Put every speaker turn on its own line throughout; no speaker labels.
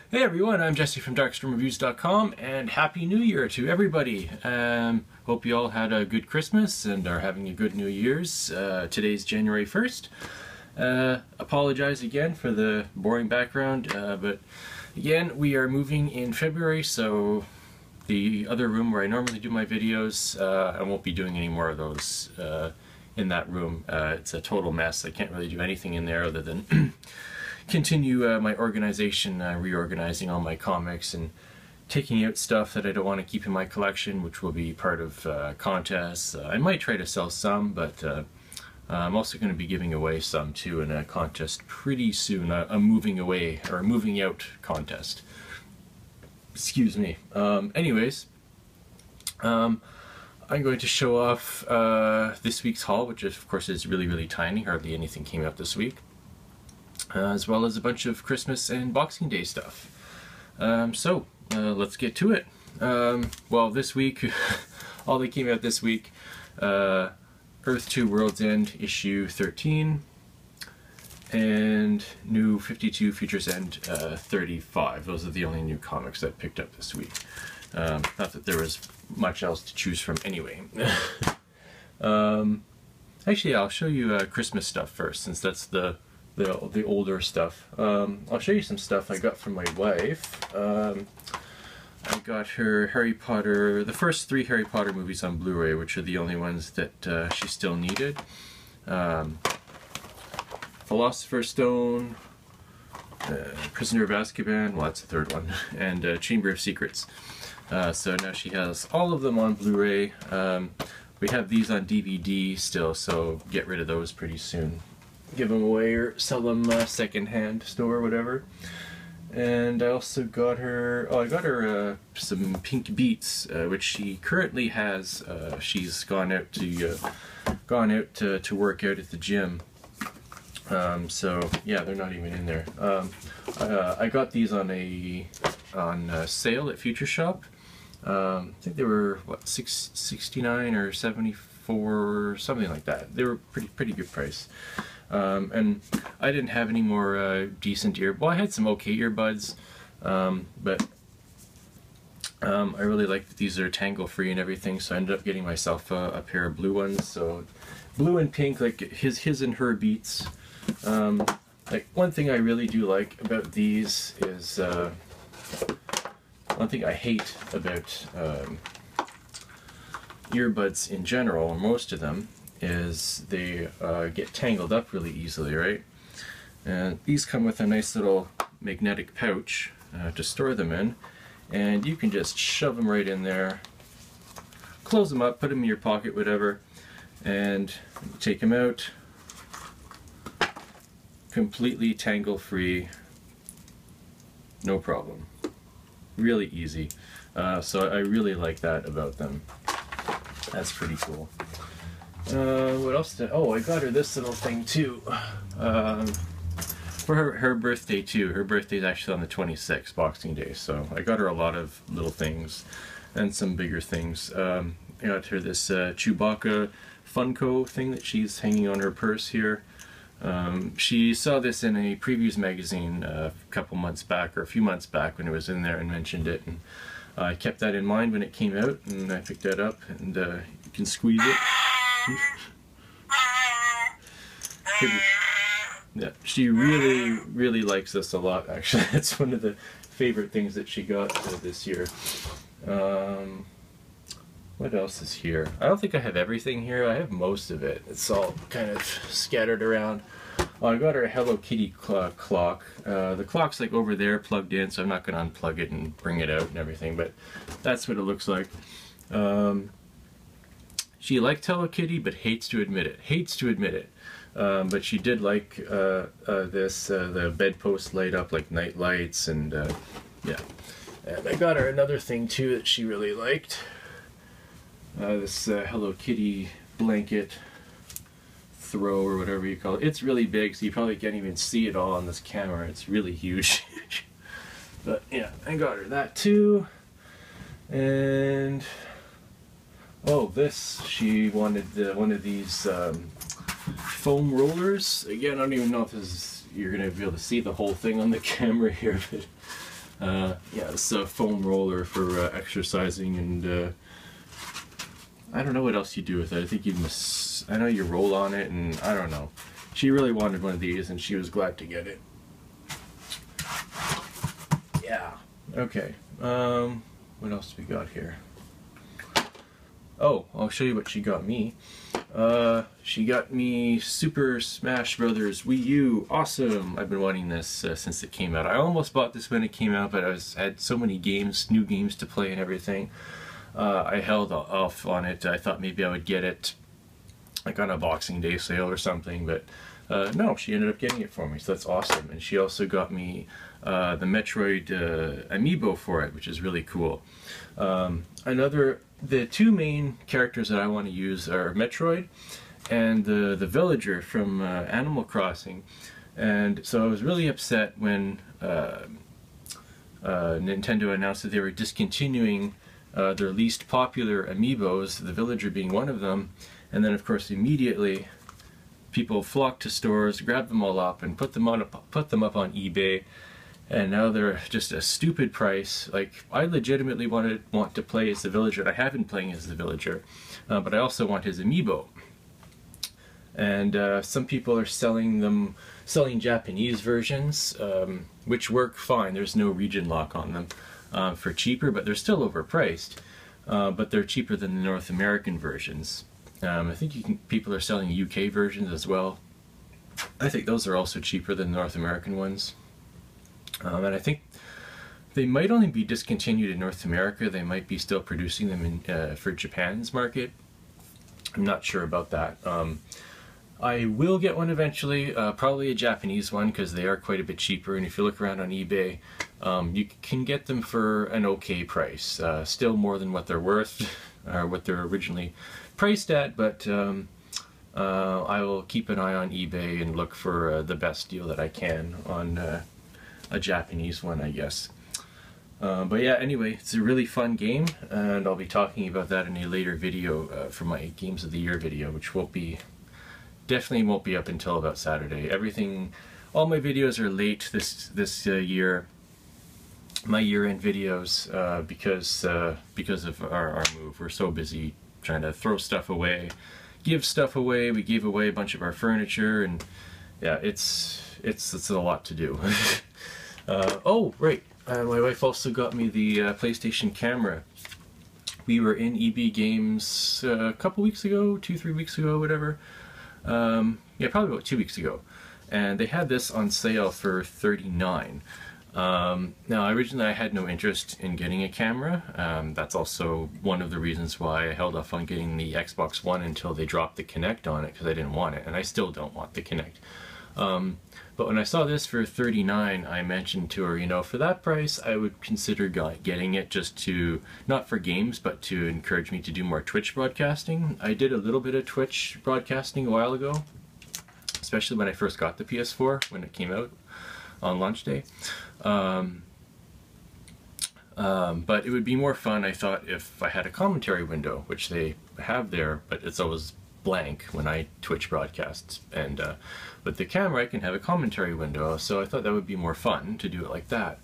Hey everyone, I'm Jesse from darkstreamreviews.com and Happy New Year to everybody. Hope you all had a good Christmas and are having a good New Year's. Today's January 1st. Apologize again for the boring background, but again, we are moving in February, so the other room where I normally do my videos, I won't be doing any more of those in that room. It's a total mess. I can't really do anything in there other than continue my organization, reorganizing all my comics and taking out stuff that I don't want to keep in my collection, which will be part of contests. I might try to sell some, but I'm also going to be giving away some too in a contest pretty soon, a moving away or moving out contest. Excuse me. Anyways, I'm going to show off this week's haul, which of course is really tiny. Hardly anything came out this week. As well as a bunch of Christmas and Boxing Day stuff. So let's get to it. Well, this week, all that came out this week, Earth 2 World's End issue 13, and new 52 Futures End 35. Those are the only new comics I picked up this week. Not that there was much else to choose from anyway. Actually, I'll show you Christmas stuff first, since that's the older stuff. I'll show you some stuff I got from my wife. I got her Harry Potter, the first 3 Harry Potter movies on Blu-ray, which are the only ones that she still needed. Philosopher's Stone, Prisoner of Azkaban, well that's the third one, and Chamber of Secrets. So now she has all of them on Blu-ray. We have these on DVD still, so get rid of those pretty soon. Give them away or sell them second-hand store or whatever. And I also got her, I got her some pink beats, which she currently has. She's gone out to work out at the gym. So yeah, they're not even in there. I got these on sale at Futureshop. I think they were what, $69 or $74, something like that. They were pretty good price. And I didn't have any more decent well, I had some okay earbuds, but I really like that these are tangle free and everything, so I ended up getting myself a pair of blue ones. So blue and pink, like his and her beats. Like one thing I really do like about these is one thing I hate about earbuds in general, or most of them, is they get tangled up really easily, right? And these come with a nice little magnetic pouch to store them in, and you can just shove them right in there, close them up, put them in your pocket, whatever, and take them out, completely tangle free, no problem. Really easy. So I really like that about them. That's pretty cool. What else did I got her this little thing too. For her birthday too. Her birthday's actually on the 26th, Boxing Day, so I got her a lot of little things and some bigger things. I got her this Chewbacca Funko thing that she's hanging on her purse here. She saw this in a previews magazine a couple months back, or a few months back, when it was in there, and mentioned it, and I kept that in mind when it came out, and I picked that up, and you can squeeze it. Yeah, she really likes this a lot, actually. It's one of the favorite things that she got this year. What else is here? I don't think I have everything here. I have most of it. It's all kind of scattered around. Oh, I got her a Hello Kitty clock. The clock's like over there plugged in, so I'm not going to unplug it and bring it out and everything, but that's what it looks like. She liked Hello Kitty, but hates to admit it. But she did like the bedpost light up like night lights, and yeah. And I got her another thing too that she really liked. This Hello Kitty blanket throw, or whatever you call it. It's really big, so you probably can't even see it all on this camera. It's really huge. But yeah, I got her that too. And oh, this, she wanted one of these foam rollers. Again, I don't even know if you're going to be able to see the whole thing on the camera here, but Yeah, this is a foam roller for exercising, and I don't know what else you do with it. I think I know you roll on it, and I don't know. She really wanted one of these, and she was glad to get it. Yeah. Okay. What else do we got here? Oh, I'll show you what she got me. She got me Super Smash Brothers Wii U. Awesome! I've been wanting this since it came out. I almost bought this when it came out, but I had so many games, new games to play and everything. I held off on it. I thought maybe I would get it like on a Boxing Day sale or something, but no, she ended up getting it for me, so that's awesome. And she also got me the Metroid amiibo for it, which is really cool. The two main characters that I want to use are Metroid and the villager from Animal Crossing. And so I was really upset when Nintendo announced that they were discontinuing their least popular amiibos, the villager being one of them. And then of course immediately people flocked to stores, grabbed them all up, and put them up on eBay. And now they're just a stupid price. Like, I legitimately want to play as the villager, and I have been playing as the villager, but I also want his amiibo. And some people are selling Japanese versions, which work fine. There's no region lock on them, for cheaper, but they're still overpriced. But they're cheaper than the North American versions. I think people are selling UK versions as well. I think those are also cheaper than North American ones. And I think they might only be discontinued in North America. They might be still producing them for Japan's market. I'm not sure about that. I will get one eventually, probably a Japanese one, because they are quite a bit cheaper. And if you look around on eBay, you can get them for an okay price. Still more than what they're worth, or what they're originally priced at, but I will keep an eye on eBay and look for the best deal that I can on a Japanese one, I guess. But yeah, anyway, it's a really fun game, and I'll be talking about that in a later video for my Games of the Year video, which definitely won't be up until about Saturday. All my videos are late this year, my year-end videos, because of our move. We're so busy trying to throw stuff away, give stuff away. We gave away a bunch of our furniture, and yeah, it's a lot to do. Oh, right. My wife also got me the PlayStation camera. We were in EB Games a couple weeks ago, 2-3 weeks ago, whatever. Yeah, probably about 2 weeks ago. And they had this on sale for $39. Now, originally I had no interest in getting a camera. That's also one of the reasons why I held off on getting the Xbox One until they dropped the Kinect on it, because I didn't want it, and I still don't want the Kinect. But when I saw this for $39, I mentioned to her, you know, for that price, I would consider getting it just to, not for games, but to encourage me to do more Twitch broadcasting. I did a little bit of Twitch broadcasting a while ago, especially when I first got the PS4, when it came out on launch day. But it would be more fun, I thought, if I had a commentary window, which they have there, but it's always blank when I Twitch broadcasts. And with the camera, I can have a commentary window, so I thought that would be more fun to do it like that.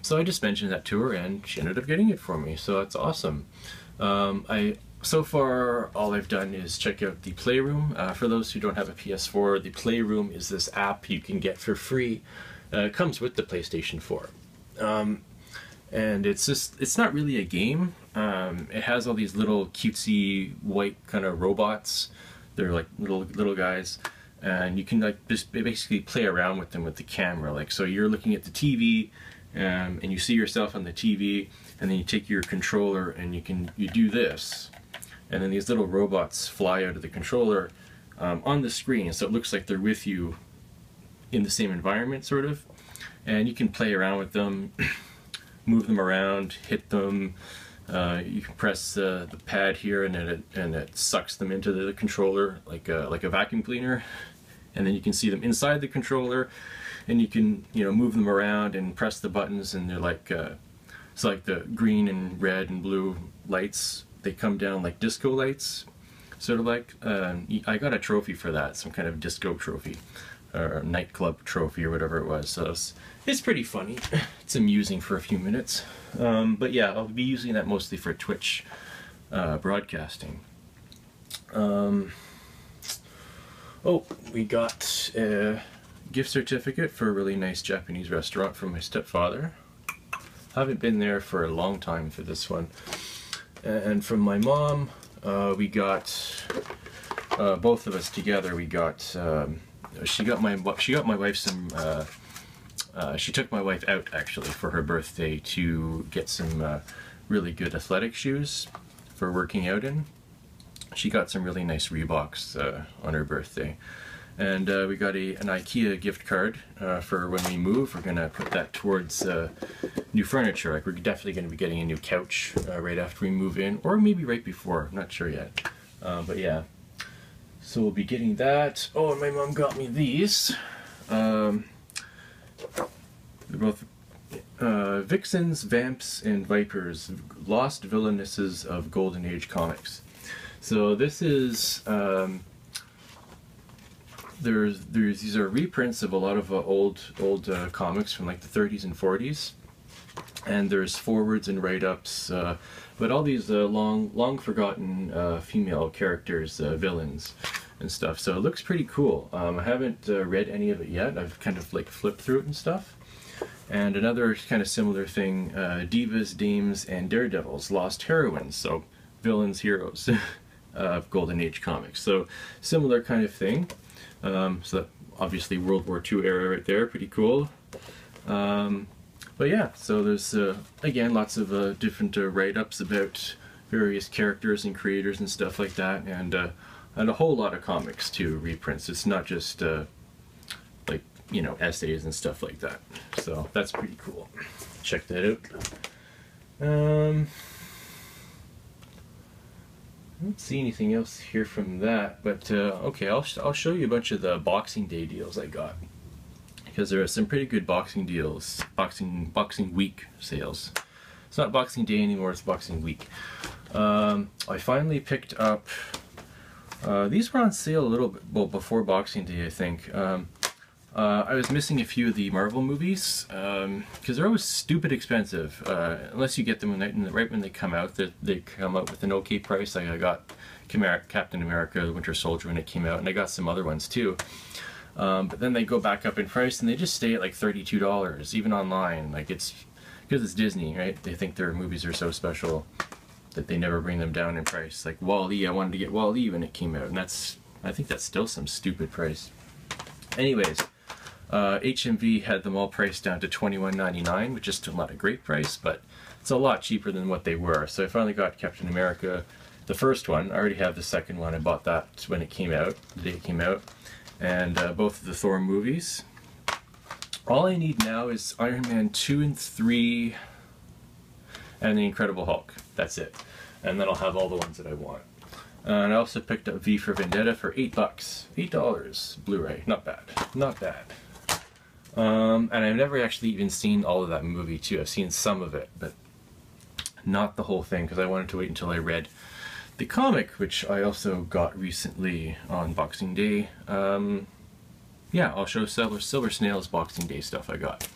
So I just mentioned that to her, and she ended up getting it for me, so that's awesome. So far, all I've done is check out the Playroom. For those who don't have a PS4, the Playroom is this app you can get for free. It comes with the PlayStation 4. And it's not really a game. It has all these little cutesy white kind of robots. They're like little guys. And you can like just basically play around with them with the camera. Like, so you're looking at the TV, and you see yourself on the TV, and then you take your controller and you do this. And then these little robots fly out of the controller on the screen, so it looks like they're with you in the same environment, sort of. And you can play around with them, move them around, hit them. You can press the pad here, and it sucks them into the controller like a vacuum cleaner. And then you can see them inside the controller, and you can move them around and press the buttons, and they're like it's like the green and red and blue lights. They come down like disco lights, sort of like. I got a trophy for that, some kind of disco trophy. or nightclub trophy or whatever it was. So it's pretty funny. It's amusing for a few minutes. But yeah, I'll be using that mostly for Twitch broadcasting. Oh, we got a gift certificate for a really nice Japanese restaurant from my stepfather. Haven't been there for a long time for this one. And from my mom, we got both of us together. We got she got my wife some. She took my wife out actually for her birthday to get some really good athletic shoes for working out in. She got some really nice Reeboks on her birthday. And we got an IKEA gift card for when we move. We're going to put that towards new furniture. Like, we're definitely going to be getting a new couch right after we move in, or maybe right before. I'm not sure yet. But yeah. So we'll be getting that. Oh, and my mom got me these. They're both Vixens, Vamps, and Vipers, Lost Villainesses of Golden Age Comics. So this is... these are reprints of a lot of old comics from like the 30s and 40s, and there's forwards and write-ups, but all these long forgotten female characters, villains and stuff. So it looks pretty cool. I haven't read any of it yet. I've kind of like flipped through it and stuff. And another kind of similar thing, Divas, Dames, and Daredevils, Lost Heroines. So villains, heroes of Golden Age comics. So similar kind of thing. So obviously World War II era right there, pretty cool. But yeah, so there's again lots of different write-ups about various characters and creators and stuff like that, and a whole lot of comics too, reprints. It's not just like, you know, essays and stuff like that. So that's pretty cool. Check that out. I don't see anything else here from that, but okay, I'll show you a bunch of the Boxing Day deals I got, because there are some pretty good Boxing deals, Boxing Week sales. It's not Boxing Day anymore, it's Boxing Week. I finally picked up, these were on sale a little bit, well, before Boxing Day, I think. I was missing a few of the Marvel movies, because they're always stupid expensive, unless you get them right when they come out. They come out with an okay price. Like I got Captain America, The Winter Soldier when it came out, and I got some other ones too. But then they go back up in price, and they just stay at like $32, even online. Like, it's because it's Disney, right? They think their movies are so special that they never bring them down in price. Like Wall-E, I wanted to get Wall-E when it came out, and I think that's still some stupid price. Anyways. HMV had them all priced down to $21.99, which is still not a great price, but it's a lot cheaper than what they were. So I finally got Captain America, the first one. I already have the second one. I bought that when it came out, the day it came out, and both of the Thor movies. All I need now is Iron Man 2 and 3 and the Incredible Hulk. That's it. And then I'll have all the ones that I want. And I also picked up V for Vendetta for $8. $8 Blu-ray. Not bad. Not bad. And I've never actually even seen all of that movie too. I've seen some of it, but not the whole thing, because I wanted to wait until I read the comic, which I also got recently on Boxing Day. Yeah, I'll show Silver Snail's Boxing Day stuff I got.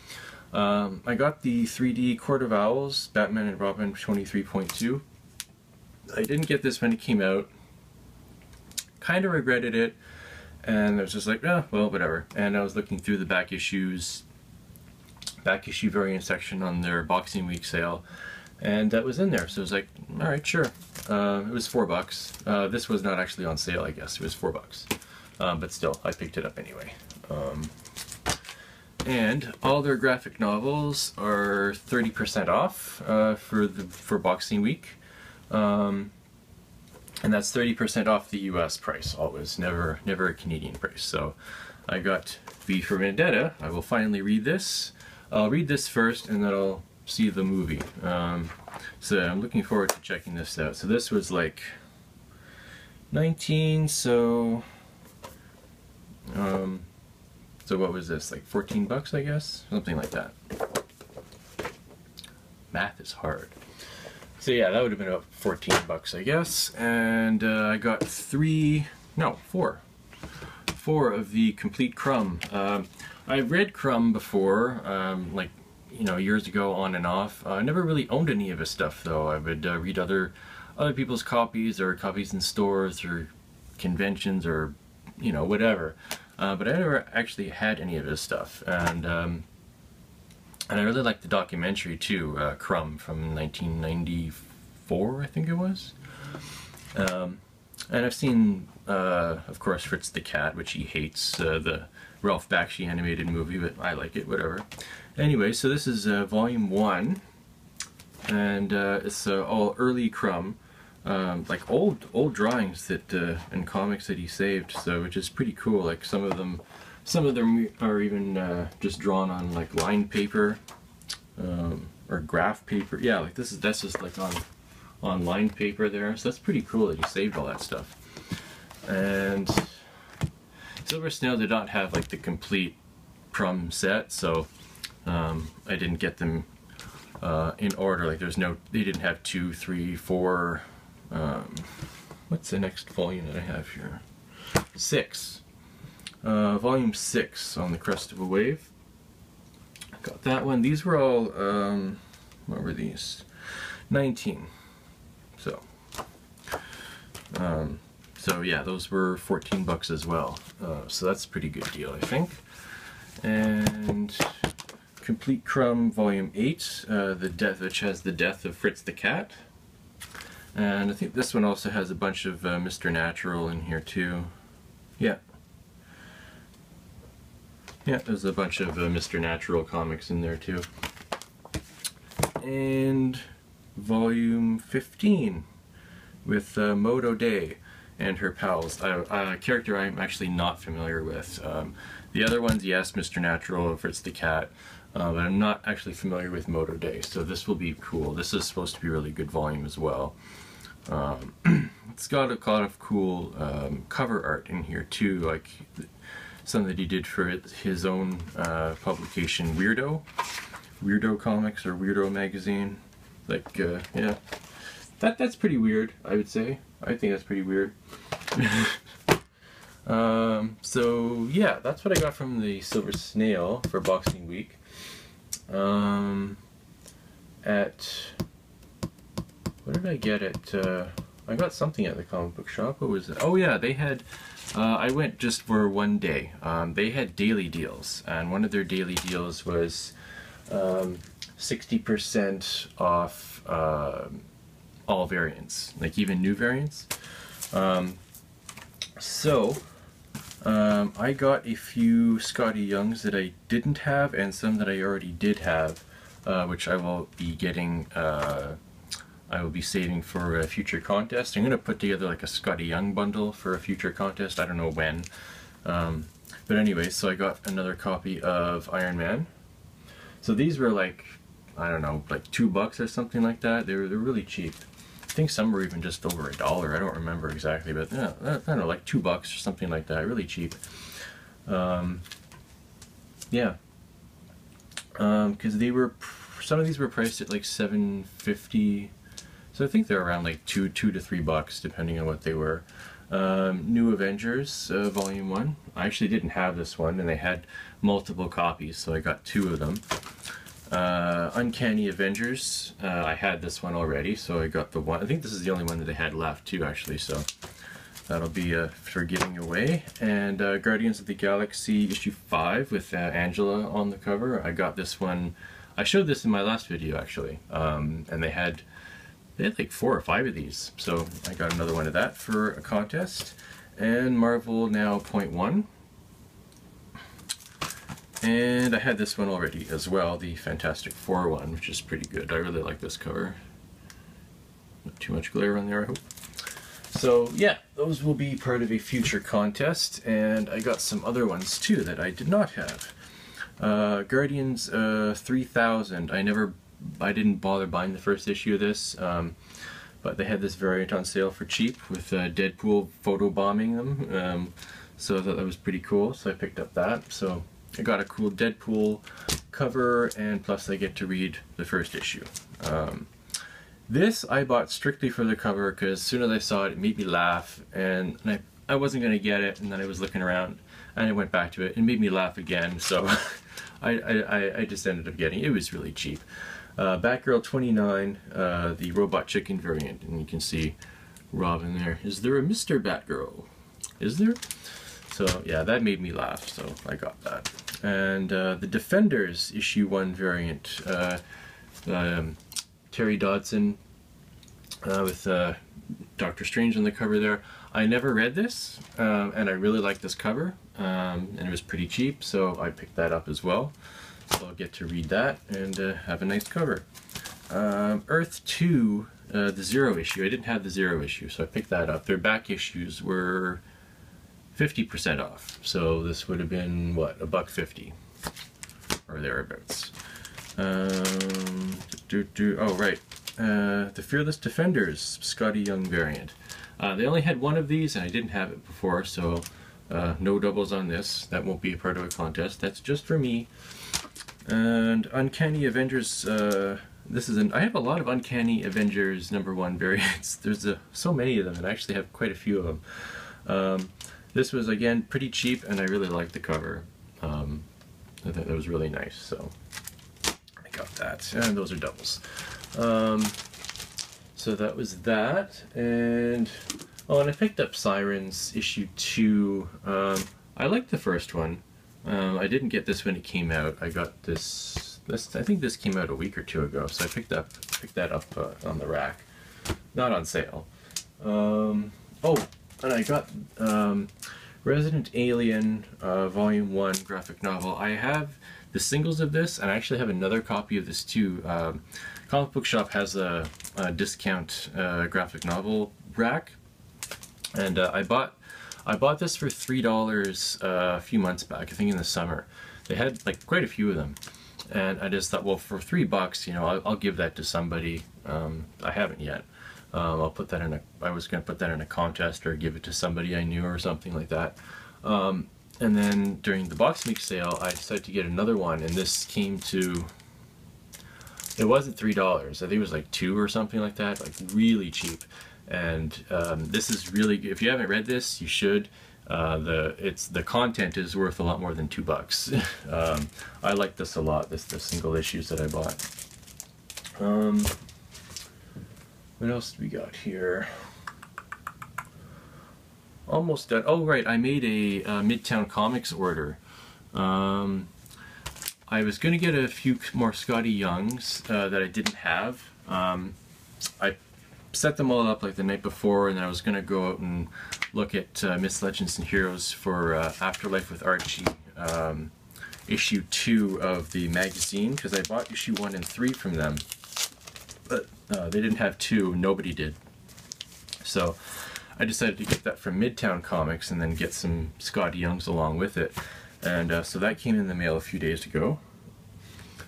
I got the 3D Court of Owls, Batman and Robin 23.2. I didn't get this when it came out. Kind of regretted it. And I was just like, oh, well, whatever. And I was looking through the back issue variant section on their Boxing Week sale, and that was in there. So I was like, all right, sure. It was $4. This was not actually on sale, I guess. It was $4. But still, I picked it up anyway. And all their graphic novels are 30% off for Boxing Week. And that's 30% off the US price, always, never a Canadian price. So I got V for Vendetta. I will finally read this. I'll read this first and then I'll see the movie. So I'm looking forward to checking this out. So this was like 19, so what was this, like 14 bucks, I guess? Something like that. Math is hard. So yeah, that would have been about 14 bucks, I guess. And I got four 4 of the Complete Crumb. I've read Crumb before, like, you know, years ago on and off. I never really owned any of his stuff though. I would read other people's copies, or copies in stores or conventions, or, you know, whatever. But I never actually had any of his stuff. And I really liked the documentary too, Crumb, from 1994, I think it was. And I've seen, of course, Fritz the Cat, which he hates, the Ralph Bakshi animated movie, but I like it, whatever. Anyway, so this is volume 1, and it's all early Crumb, like old drawings that and comics that he saved, so which is pretty cool. Like some of them are even just drawn on like lined paper, or graph paper. Yeah, like that's just like on lined paper there. So that's pretty cool that he saved all that stuff. And Silver Snail did not have like the complete Crumb set, so I didn't get them in order. Like they didn't have 2, 3, 4. What's the next volume that I have here? 6. Volume 6 on the Crest of a Wave. Got that one. These were all, what were these? 19. So yeah, those were 14 bucks as well. So that's a pretty good deal, I think. And Complete Crumb Volume 8, which has the death of Fritz the Cat. And I think this one also has a bunch of Mr. Natural in here too. Yeah. Yeah, there's a bunch of Mr. Natural comics in there too. And Volume 15 with Modo Day and her pals, a character I'm actually not familiar with. The other ones, yes, Mr. Natural, Fritz the Cat, but I'm not actually familiar with Modo Day, so this will be cool. This is supposed to be a really good volume as well. It's got a lot of cool cover art in here too, like some that he did for his own publication, Weirdo Comics, or Weirdo Magazine. Like, yeah, that's pretty weird, I would say. I think that's pretty weird. So yeah, that's what I got from the Silver Snail for Boxing Week. What did I get at, I got something at the comic book shop. What was it? Oh yeah, they had, I went just for one day. They had daily deals, and one of their daily deals was 60% off all variants, like even new variants. I got a few Scotty Youngs that I didn't have, and some that I already did have, which I will be getting, I will be saving for a future contest. I'm going to put together like a Scotty Young bundle for a future contest, I don't know when. But anyway, so I got another copy of Iron Man. So these were like, I don't know, like $2 or something like that. They're really cheap. I think some were even just over $1. I don't remember exactly, but yeah, I don't know, like $2 or something like that. Really cheap. Yeah. Because some of these were priced at like $7.50. So I think they're around like $2 to $3, depending on what they were. New Avengers, Volume 1. I actually didn't have this one, and they had multiple copies, so I got 2 of them. Uncanny Avengers, I had this one already, so I got the one. I think this is the only one that they had left too, actually, so that'll be for giving away. And Guardians of the Galaxy issue 5 with Angela on the cover. I got this one. I showed this in my last video, actually, and they had like 4 or 5 of these, so I got another one of that for a contest. And Marvel Now .1. And I had this one already as well, the Fantastic Four one, which is pretty good. I really like this cover. Not too much glare on there, I hope. So yeah, those will be part of a future contest, and I got some other ones too that I did not have. Guardians 3000. I didn't bother buying the first issue of this, but they had this variant on sale for cheap with Deadpool photobombing them, so I thought that was pretty cool, so I picked up that. So I got a cool Deadpool cover, and plus I get to read the first issue. This I bought strictly for the cover, because as soon as I saw it, it made me laugh, and I wasn't going to get it, and then I was looking around, and I went back to it, and it made me laugh again, so I just ended up getting it. It was really cheap. Batgirl 29, the Robot Chicken variant, and you can see Robin there. Is there a Mr. Batgirl? Is there? So yeah, that made me laugh, so I got that. And the Defenders issue 1 variant, Terry Dodson with Doctor Strange on the cover there. I never read this, and I really like this cover, and it was pretty cheap, so I picked that up as well. So I'll get to read that and have a nice cover. Earth 2, the 0 issue. I didn't have the 0 issue, so I picked that up. Their back issues were 50% off, so this would have been, what, $1.50 or thereabouts. Oh, right. The Fearless Defenders Scotty Young variant. They only had one of these, and I didn't have it before, so no doubles on this. That won't be a part of a contest. That's just for me. And Uncanny Avengers. This is I have a lot of Uncanny Avengers #1 variants. There's so many of them, and I actually have quite a few of them. This was, again, pretty cheap, and I really liked the cover. I thought that was really nice, so I got that. And those are doubles. So that was that, and oh, and I picked up Sirens issue 2. I liked the first one. I didn't get this when it came out. I got this. I think this came out a week or two ago, so I picked that up on the rack, not on sale. Oh, and I got Resident Alien Volume 1 graphic novel. I have the singles of this, and I actually have another copy of this too. Comic Book Shop has a discount graphic novel rack, and I bought this for $3 a few months back. I think in the summer. They had like quite a few of them, and I just thought, well, for $3, you know, I'll give that to somebody. I haven't yet. I'll put that in a. I was going to put that in a contest or give it to somebody I knew or something like that. And then during the box week sale, I decided to get another one, and this came to. It wasn't $3. I think it was like $2 or something like that, like really cheap. And this is really, if you haven't read this, you should. The content is worth a lot more than $2. I like this a lot. The single issues that I bought. What else do we got here? Almost done. Oh right, I made a Midtown Comics order. I was going to get a few more Scotty Youngs that I didn't have. I set them all up like the night before, and then I was going to go out and look at Myths, Legends, and Heroes for Afterlife with Archie issue 2 of the magazine, because I bought issue 1 and 3 from them, but they didn't have 2. Nobody did. So I decided to get that from Midtown Comics and then get some Scotty Youngs along with it. And so that came in the mail a few days ago.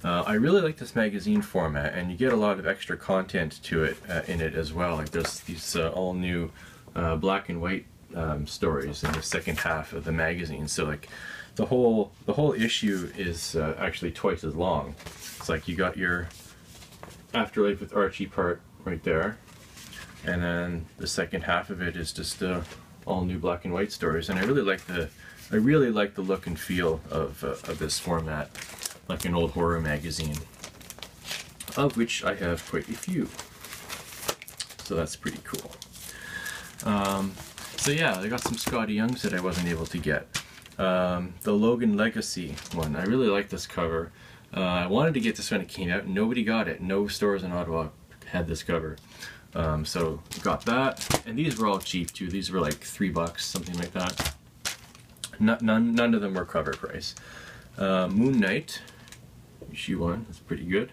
I really like this magazine format, and you get a lot of extra content to it in it as well. Like there's these all new black and white stories in the second half of the magazine. So like the whole issue is actually twice as long. It's like you got your Afterlife with Archie part right there, and then the second half of it is just all new black and white stories. And I really like the look and feel of this format, like an old horror magazine, of which I have quite a few. So that's pretty cool. So yeah, I got some Scotty Youngs that I wasn't able to get. The Logan Legacy one, I really like this cover. I wanted to get this when it came out, and nobody got it. No stores in Ottawa had this cover. So got that, and these were all cheap too. These were like $3, something like that. None of them were cover price. Moon Knight, issue 1, that's pretty good.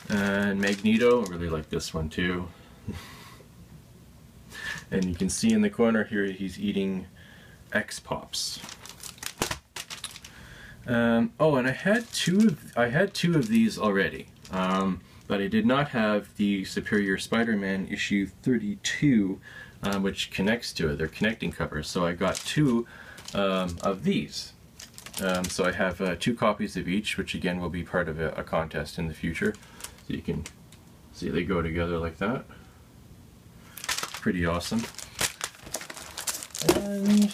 And Magneto, I really like this one too. And you can see in the corner here he's eating X-Pops. Oh, and I had two of these already, but I did not have the Superior Spider-Man issue 32, which connects to it. They're connecting covers, so I got 2 of these. So I have 2 copies of each, which again will be part of a contest in the future. So you can see they go together like that. Pretty awesome. And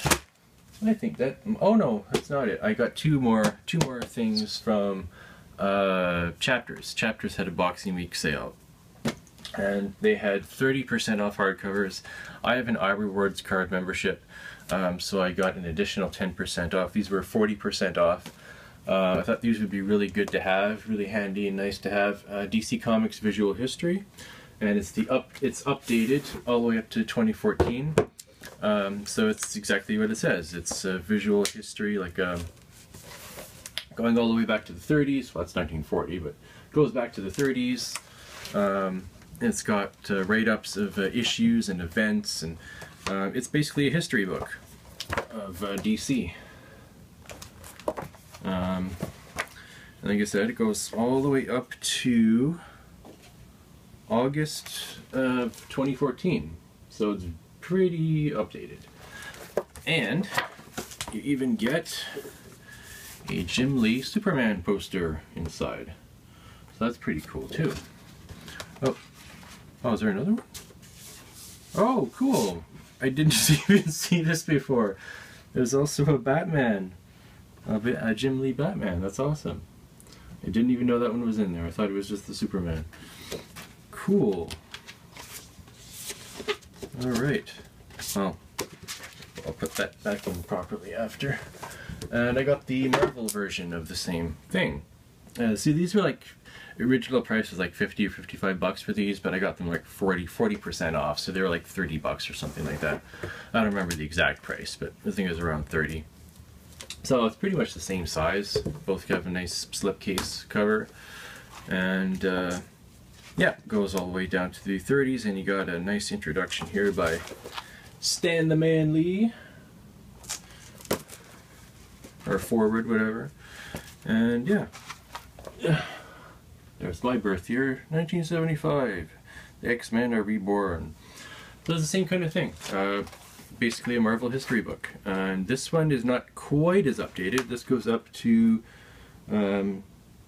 I think that, oh no, that's not it. I got two more things from Chapters. Chapters had a Boxing Week sale, and they had 30% off hardcovers. I have an iRewards card membership, so I got an additional 10% off. These were 40% off. I thought these would be really good to have, really handy and nice to have. DC Comics Visual History, and it's updated all the way up to 2014. So it's exactly what it says. It's visual history, like going all the way back to the 30s. Well, that's 1940, but it goes back to the 30s. It's got write-ups of issues and events, and it's basically a history book of DC. And like I said, it goes all the way up to August of 2014, so it's pretty updated. And you even get a Jim Lee Superman poster inside, so that's pretty cool too. Oh, is there another one? Oh, cool! I didn't even see this before. There's also a Batman. A Jim Lee Batman. That's awesome. I didn't even know that one was in there. I thought it was just the Superman. Cool. Alright. Well, I'll put that back in properly after. And I got the Marvel version of the same thing. See, these were like, original price was like 50 or 55 bucks for these, but I got them like 40% off, so they were like 30 bucks or something like that. I don't remember the exact price, but I think it was around 30. So it's pretty much the same size. Both have a nice slipcase cover, and yeah, goes all the way down to the 30s, and you got a nice introduction here by Stan the Man Lee, or Forward, whatever. And yeah, there's my birth year, 1975. The X-Men are reborn. So it's the same kind of thing. Basically a Marvel history book, and this one is not quite as updated. This goes up to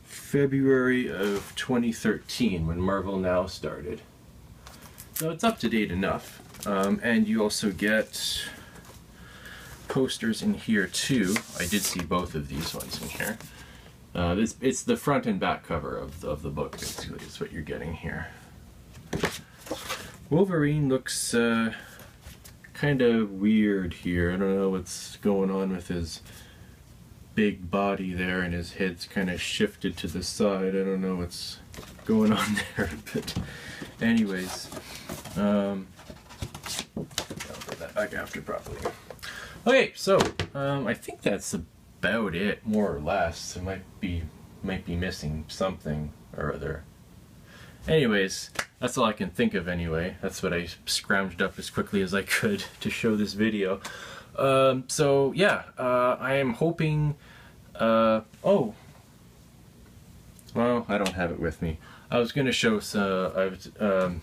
February of 2013, when Marvel Now started, so it's up to date enough. And you also get posters in here too. I did see both of these ones in here. It's the front and back cover of the book, basically. It's what you're getting here. Wolverine looks kind of weird here. I don't know what's going on with his big body there, and his head's kind of shifted to the side. I don't know what's going on there, but anyways, I'll put that back after properly. Okay, so I think that's about it, more or less. I might be missing something or other. Anyways, that's all I can think of anyway. That's what I scrounged up as quickly as I could to show this video. So yeah, I am hoping, oh, well, I don't have it with me. I was going to show some,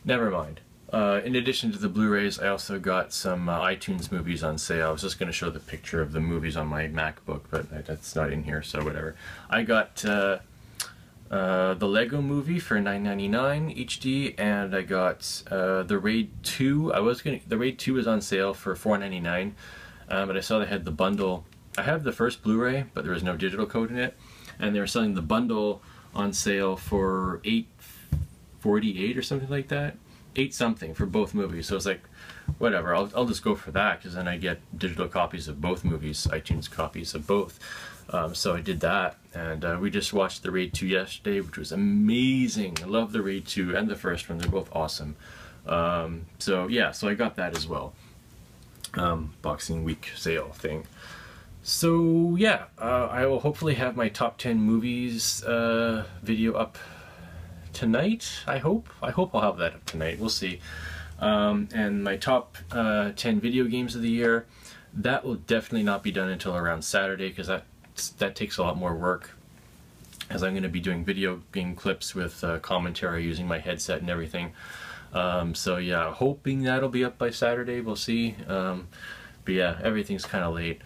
never mind. In addition to the Blu-rays, I also got some iTunes movies on sale. I was just going to show the picture of the movies on my MacBook, but that's not in here, so whatever. I got the Lego Movie for $9.99 HD, and I got the Raid 2. The Raid 2 was on sale for $4.99, but I saw they had the bundle. I have the first Blu-ray, but there was no digital code in it, and they were selling the bundle on sale for $8.48 or something like that. 8 something for both movies. So it's like, whatever, I'll just go for that, because then I get digital copies of both movies, iTunes copies of both. So I did that, and we just watched the Raid 2 yesterday, which was amazing. I love the Raid 2 and the first one. They're both awesome. So yeah, so I got that as well. Boxing Week sale thing. So yeah, I will hopefully have my top 10 movies video up tonight. I hope I'll have that up tonight. We'll see. And my top 10 video games of the year, that will definitely not be done until around Saturday, because that takes a lot more work, as I'm going to be doing video game clips with commentary using my headset and everything. So yeah, hoping that'll be up by Saturday. We'll see. But yeah, everything's kind of late.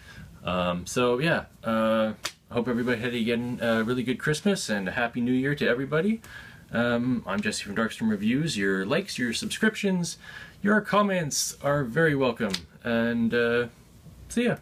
So yeah, I hope everybody had a really good Christmas and a Happy New Year to everybody. I'm Jesse from Darkstream Reviews. Your likes, your subscriptions, your comments are very welcome. And see ya.